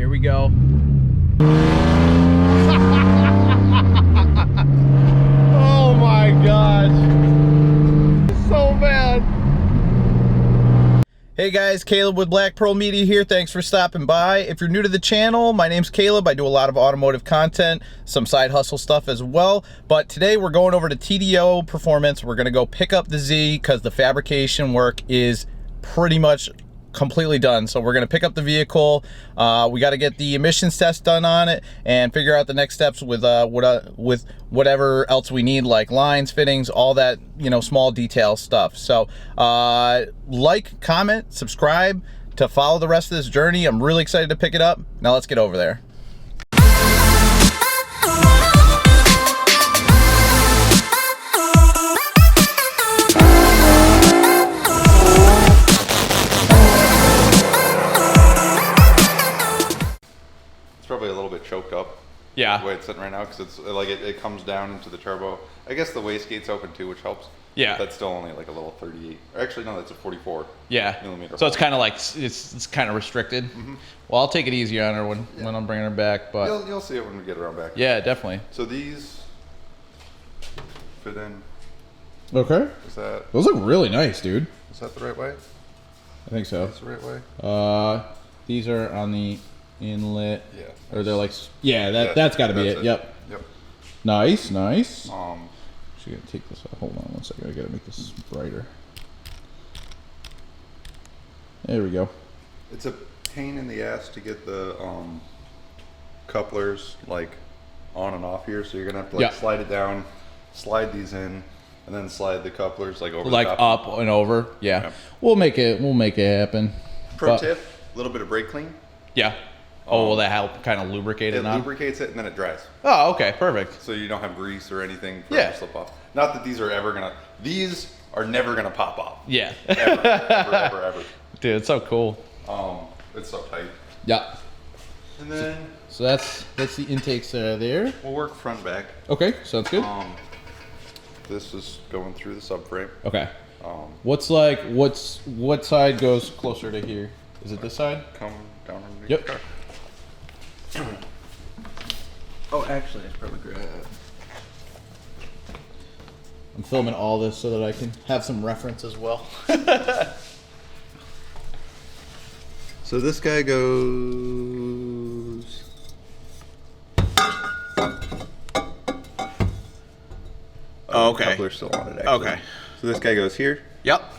Here we go. Oh my gosh. So bad. Hey guys, Caleb with Black Pearl Media here. Thanks for stopping by. If you're new to the channel, my name's Caleb. I do a lot of automotive content, some side hustle stuff as well. But today we're going over to TDO Performance. We're gonna go pick up the Z because the fabrication work is pretty much completely done. So we're gonna pick up the vehicle. We got to get the emissions test done on it and figure out the next steps with whatever else we need, like lines, fittings, all that, you know, small detail stuff. So like, comment, subscribe to follow the rest of this journey. I'm really excited to pick it up. Now let's get over there. Probably a little bit choked up. Yeah. The way it's sitting right now, because it's like it comes down into the turbo. I guess the wastegate's open too, which helps. Yeah. But that's still only like a little 38. Actually, no, that's a 44. Yeah. Millimeter. So it's kind of like it's kind of restricted. Mm-hmm. Well, I'll take it easy on her when I'm bringing her back, but You'll see it when we get around back. yeah, definitely. So these fit in. Okay. Those look really nice, dude. Is that the right way? I think so. That's the right way. These are on the inlet. Yeah. Or they're like, yeah, that's got to be it. Yep. Yep. Nice. Actually gonna take this off. Hold on one second. I gotta make this brighter. There we go. it's a pain in the ass to get the couplers like on and off here, so you're gonna have to like slide it down, slide these in, and then slide the couplers like over like the top. up and over. Yeah. We'll make it happen. Pro tip: a little bit of brake clean. Yeah. Oh, will that help kind of lubricate it? It lubricates it and then it dries. Oh, okay, perfect. So you don't have grease or anything for it to slip off. Not that these are never gonna pop off. Yeah. ever. Dude, it's so cool. It's so tight. Yeah. And then so that's the intakes there. we'll work front back. Okay, sounds good. This is going through the subframe. Okay. What side goes closer to here? Is it this side? Come down underneath Yep. the car. Oh, actually, I probably grab. I'm filming all this so that I can have some reference as well. So this guy goes. Oh, okay. Coupler's still on it, actually. Okay. So this guy goes here. Yep.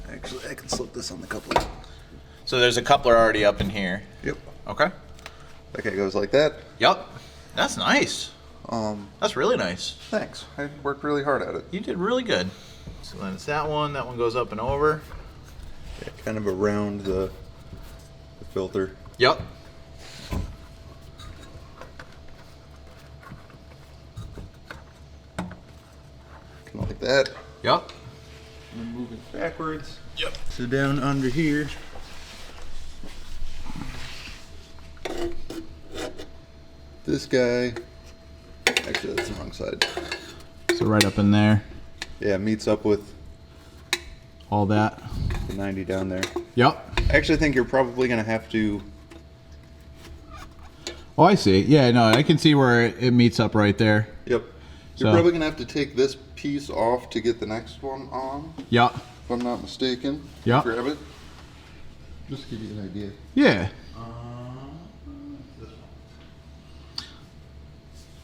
Actually, I can slip this on the coupler. So there's a coupler already up in here. Yep. Okay. That guy goes like that. Yep. That's nice. That's really nice. Thanks. I worked really hard at it. You did really good. So then it's that one. That one goes up and over. Yeah, kind of around the filter. Yep. Kind of like that. Yep. And then moving backwards. Yep. So down under here. This guy. Actually, that's the wrong side. So right up in there. Yeah, meets up with All that. the 90 down there. Yep. I actually think you're probably going to have to. Oh, I see. Yeah, no, I can see where it meets up right there. Yep. You're probably going to have to take this piece off to get the next one on. Yep. If I'm not mistaken. Yep. Grab it. Just to give you an idea. Yeah. This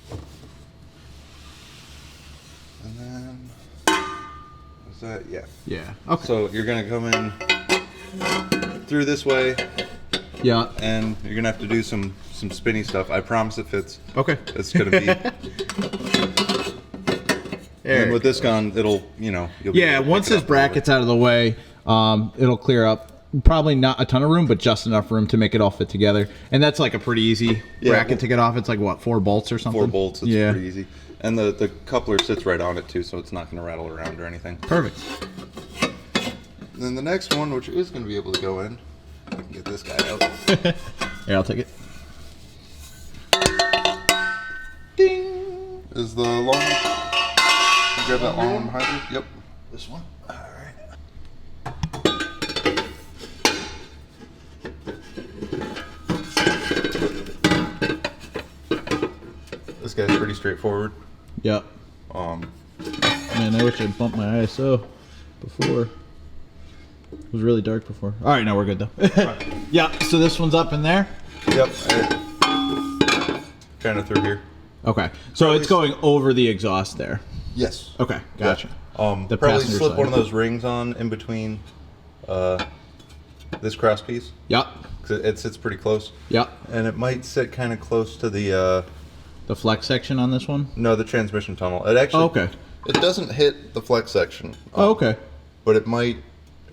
one. And then, is that, yeah. Yeah. Okay. So you're gonna come in through this way, Yeah. and you're gonna have to do some spinny stuff. I promise it fits. Okay. It's gonna be. And with this gun, it'll, you'll be Yeah, able to once pick it this up bracket's out of the way, it'll clear up. Probably not a ton of room, but just enough room to make it all fit together. And that's like a pretty easy bracket to get off. It's like, what, 4 bolts or something? 4 bolts, it's pretty easy. And the coupler sits right on it too, so it's not going to rattle around or anything. Perfect. And then the next one, which is going to be able to go in, I can get this guy out. Here, I'll take it. Ding! Is the long one? You grab that long one behind you? Yep. This one? Alright. This guy's pretty straightforward. Yep. Man, I wish I'd bumped my ISO before. It was really dark before. All right, now we're good though. Yeah. So this one's up in there. Yep. Kind of through here. Okay. So it's going over the exhaust there. Yes. Okay. Gotcha. The probably slip side. One of those rings on in between this cross piece. Yep. Because it sits pretty close. Yep. And it might sit kind of close to the flex section on this one. No, the transmission tunnel. It actually. Oh, okay. It doesn't hit the flex section. Oh, okay. But it might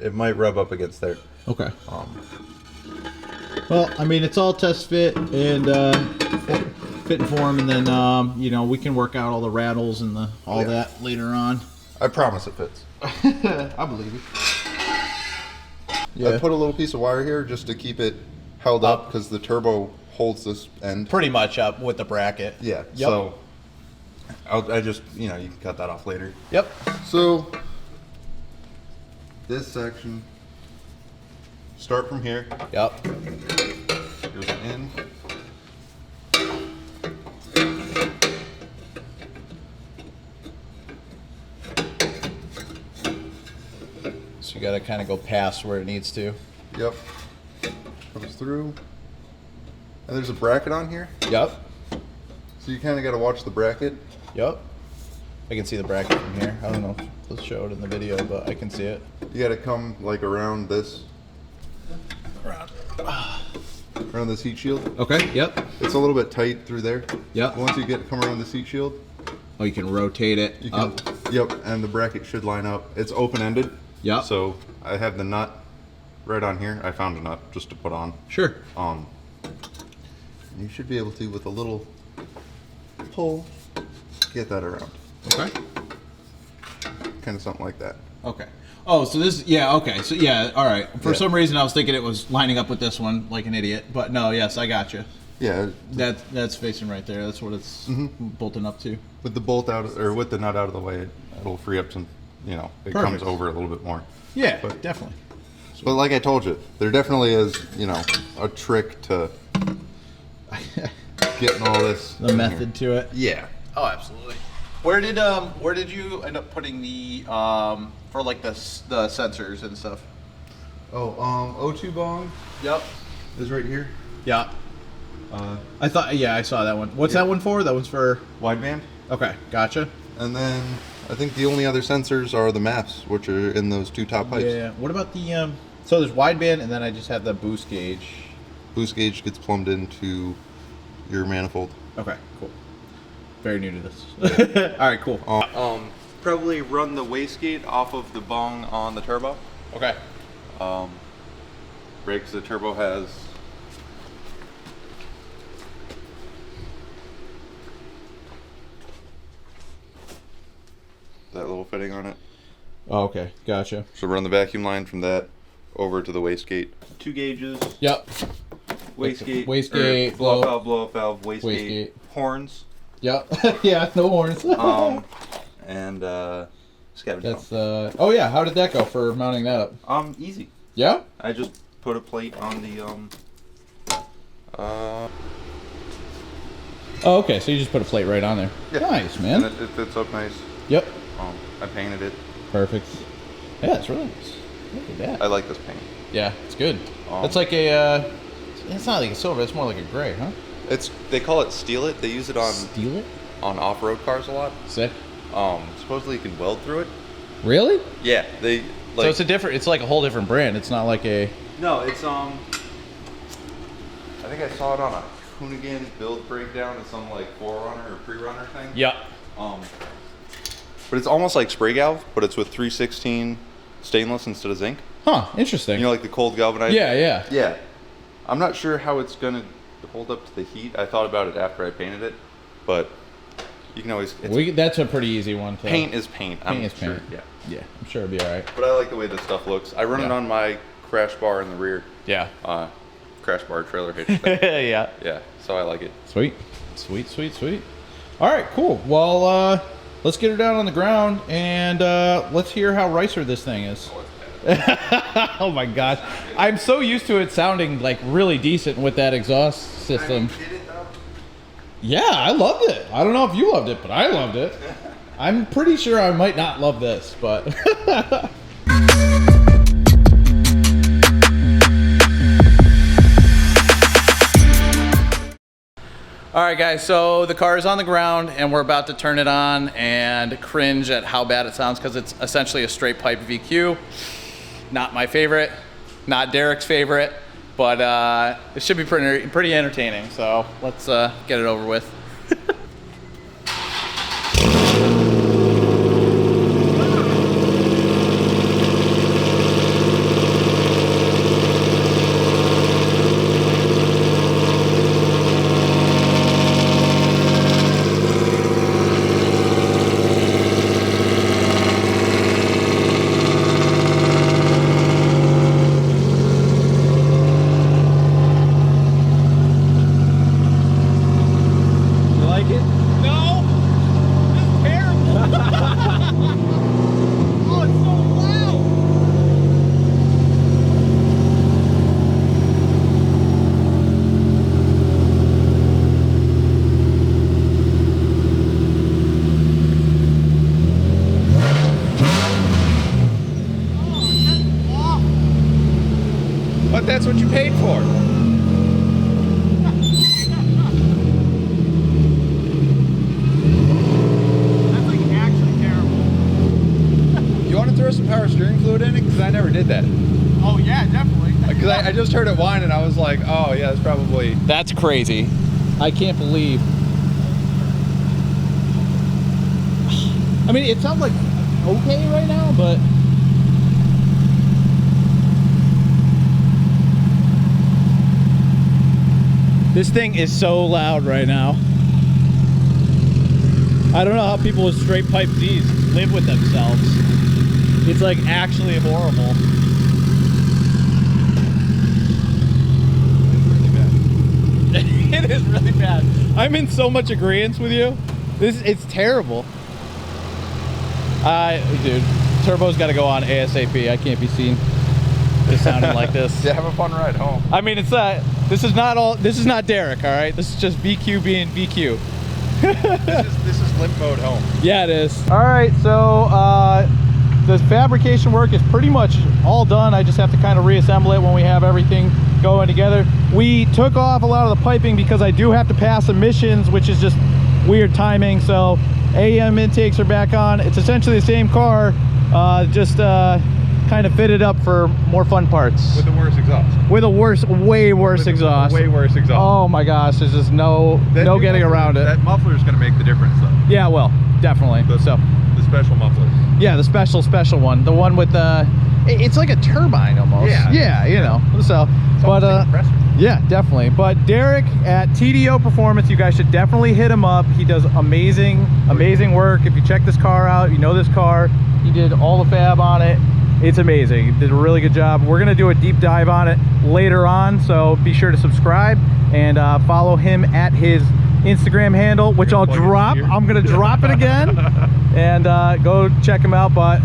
rub up against there. Okay. Well, I mean, it's all test fit and fit and form, and then you know, we can work out all the rattles and all that later on. I promise it fits. I believe you. Yeah. I put a little piece of wire here just to keep it held up because the turbo holds this end. Pretty much up with the bracket. Yeah. Yep. So I just, you know, you can cut that off later. Yep. So this section, start from here. Yep. Goes in. So you got to kind of go past where it needs to. Yep. Comes through. And there's a bracket on here. Yep. So you kind of got to watch the bracket. Yep. I can see the bracket from here. I don't know if let's show it in the video, but I can see it. You got to come like around this. Around this heat shield. Okay. Yep. It's a little bit tight through there. Yep. Once you come around this heat shield. Oh, you can rotate it up. Yep. And the bracket should line up. It's open-ended. Yep. So I have the nut right on here. I found a nut just to put on. Sure. You should be able to, with a little pull, get that around. Okay. Kind of something like that. Okay. Oh, so this, yeah, okay. So, yeah, all right. For some reason, I was thinking it was lining up with this one like an idiot. But no, yes, I got you. Yeah. That's facing right there. That's what it's bolting up to. With the bolt out, or with the nut out of the way, it'll free up some, you know, it comes over a little bit more. Yeah, but definitely. But like I told you, there definitely is, you know, a trick to getting all this. The method to it. Yeah. Oh, absolutely. Where did you end up putting the for like the sensors and stuff? Oh, O2 bong. Yep. Is right here. Yeah. I thought, yeah, I saw that one. What's that one for? That one's for wideband. Okay, gotcha. And then I think the only other sensors are the maps, which are in those two top pipes. Yeah. What about the so there's wideband, and then I just have the boost gauge. Boost gauge gets plumbed into your manifold. Okay, cool. Very new to this. All right, cool. Probably run the wastegate off of the bung on the turbo. Okay. Brakes, the turbo has that little fitting on it. Oh, okay, gotcha. So run the vacuum line from that over to the wastegate. 2 gauges. Yep. Wastegate, blow off valve, wastegate, wastegate. Horns. Yep. Yeah, no horns. And scavenge. That's oh yeah, how did that go for mounting that up? Easy. Yeah? I just put a plate on the Oh, okay, so you just put a plate right on there. Yeah. Nice, man. And it fits up nice. Yep. I painted it. Perfect. Yeah, it's really nice. Look at that. I like this paint. Yeah, it's good. It's like a it's not like a silver, it's more like a gray, huh? They call it steel it. They use it on Steel it? On off-road cars a lot. Sick. Supposedly you can weld through it. Really? Yeah, they like. So it's a different. It's like a whole different brand. It's not like a. No, it's I think I saw it on a Hoonigan build breakdown of some like forerunner or pre-runner thing. Yeah. But it's almost like spray galv, but it's with 316 stainless instead of zinc. Huh. Interesting. You know, like the cold galvanized. Yeah, yeah. Yeah. I'm not sure how it's gonna hold up to the heat. I thought about it after I painted it, but you can always. That's a pretty easy one. Paint is paint. Paint is sure, paint. Yeah. Yeah, I'm sure it'll be all right. But I like the way this stuff looks. I run it on my crash bar in the rear. Yeah. Crash bar trailer hitch thing. Yeah. Yeah. So I like it. Sweet. Sweet, sweet, sweet. All right, cool. Well, let's get her down on the ground and let's hear how ricer this thing is. Oh, it's bad. Oh my gosh. I'm so used to it sounding like really decent with that exhaust system. Did it though? Yeah, I loved it. I don't know if you loved it, but I loved it. I'm pretty sure I might not love this, but... All right, guys, so the car is on the ground and we're about to turn it on and cringe at how bad it sounds because it's essentially a straight pipe VQ. Not my favorite, not Derek's favorite, but it should be pretty entertaining. So let's get it over with. But that's what you paid for. That's like actually terrible. You want to throw some power steering fluid in it? Because I never did that. Oh yeah, definitely. Because I just heard it whine and I was like, oh yeah, that's probably... That's crazy. I can't believe. I mean, it sounds like okay right now, but... This thing is so loud right now. I don't know how people with straight pipe Z's live with themselves. It's like actually horrible. It is really bad. I'm in so much agreement with you. It's terrible. Dude, turbo's got to go on ASAP. I can't be seen just sounding like this. Yeah, have a fun ride home. I mean, it's this is not Derek, all right? This is just VQ being VQ. This is limp mode home. Yeah, it is. All right, so the fabrication work is pretty much all done. I just have to kind of reassemble it when we have everything going together. We took off a lot of the piping because I do have to pass emissions, which is just weird timing. So AM intakes are back on. It's essentially the same car, just kind of fitted up for more fun parts. With the worst exhaust. With a way worse exhaust. Way worse exhaust. Oh my gosh, there's just no getting around it. That muffler is going to make the difference though. Yeah, well, definitely. The special muffler. Yeah, the special one. The one with the, it's like a turbine almost. Yeah, you know. So, but yeah, definitely. But Derek at TDO Performance, you guys should definitely hit him up. He does amazing work. If you check this car out, you know this car. He did all the fab on it. It's amazing. He did a really good job. We're gonna do a deep dive on it later on, so be sure to subscribe and follow him at his Instagram handle, which I'll drop. I'm gonna drop it again, and go check him out. But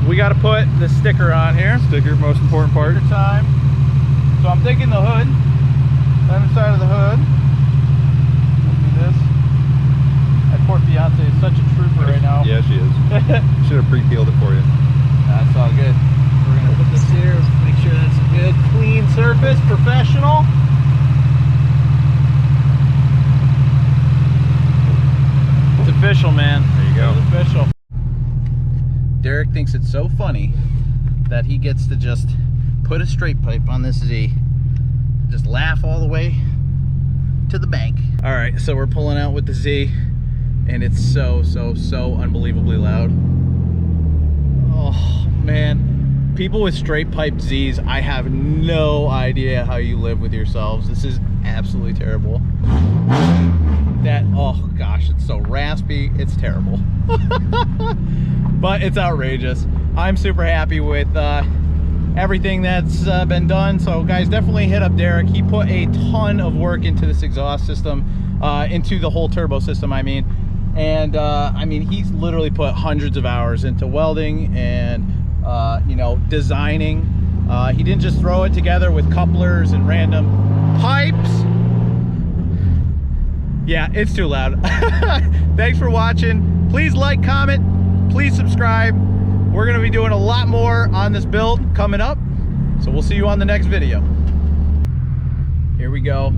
we got to put the sticker on here. Sticker, most important part. Sticker time. So I'm taking the hood, other side of the hood. Let's do this. That poor fiance is such a trooper right now. Yeah, she is. Should have pre-peeled it for you. That's all good. We're gonna put this here, make sure that's a good, clean surface, professional. It's official, man. There you go. It's official. Derek thinks it's so funny that he gets to just put a straight pipe on this Z. Just laugh all the way to the bank. All right, so we're pulling out with the Z, and it's so unbelievably loud. Oh man, people with straight pipe Z's, I have no idea how you live with yourselves. This is absolutely terrible. Oh gosh, it's so raspy, it's terrible. But it's outrageous. I'm super happy with everything that's been done. So guys, definitely hit up Derek. He put a ton of work into this exhaust system, into the whole turbo system, I mean. And I mean, he's literally put hundreds of hours into welding and you know, designing. He didn't just throw it together with couplers and random pipes. Yeah, it's too loud. Thanks for watching. Please like, comment, please subscribe. We're gonna be doing a lot more on this build coming up. So we'll see you on the next video. Here we go.